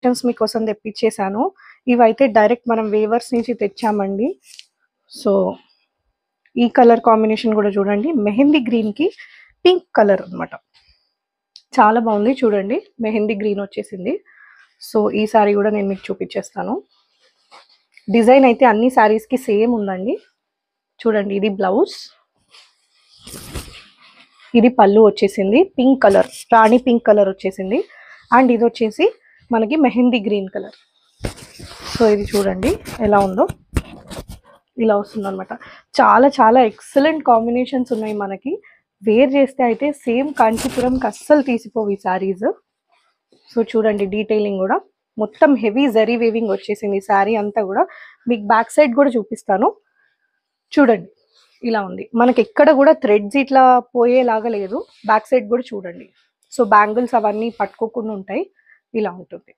Collections మీకోసం తెప్పించేసాను. ఇవైతే direct మనం వేవర్స్ నుంచి తెచ్చామండి. సో ఈ కలర్ కాంబినేషన్ కూడా చూడండి, మెహందీ గ్రీన్కి పింక్ కలర్ అనమాట. చాలా బాగుంది చూడండి, మెహందీ గ్రీన్ వచ్చేసింది. సో ఈ సారీ కూడా నేను మీకు చూపించేస్తాను. డిజైన్ అయితే అన్ని శారీస్కి సేమ్ ఉందండి. చూడండి, ఇది బ్లౌజ్, ఇది పళ్ళు వచ్చేసింది పింక్ కలర్, రాణి పింక్ కలర్ వచ్చేసింది. అండ్ ఇది వచ్చేసి మనకి మెహందీ గ్రీన్ కలర్. సో ఇది చూడండి ఎలా ఉందో, ఇలా వస్తుంది అనమాట. చాలా చాలా ఎక్సలెంట్ కాంబినేషన్స్ ఉన్నాయి మనకి. వేర్ చేస్తే అయితే సేమ్ కాంచీపురంకి అస్సలు తీసిపోవు ఈ శారీస్. సో చూడండి, డీటెయిలింగ్ కూడా మొత్తం హెవీ జరీ వేవింగ్ వచ్చేసింది ఈ శారీ అంతా కూడా. మీకు బ్యాక్ సైడ్ కూడా చూపిస్తాను చూడండి, ఇలా ఉంది. మనకి ఎక్కడ కూడా థ్రెడ్స్ ఇట్లా పోయేలాగా లేదు. బ్యాక్ సైడ్ కూడా చూడండి. సో బ్యాంగిల్స్ అవన్నీ పట్టుకోకుండా ఉంటాయి, ఇలా ఉంటుంది.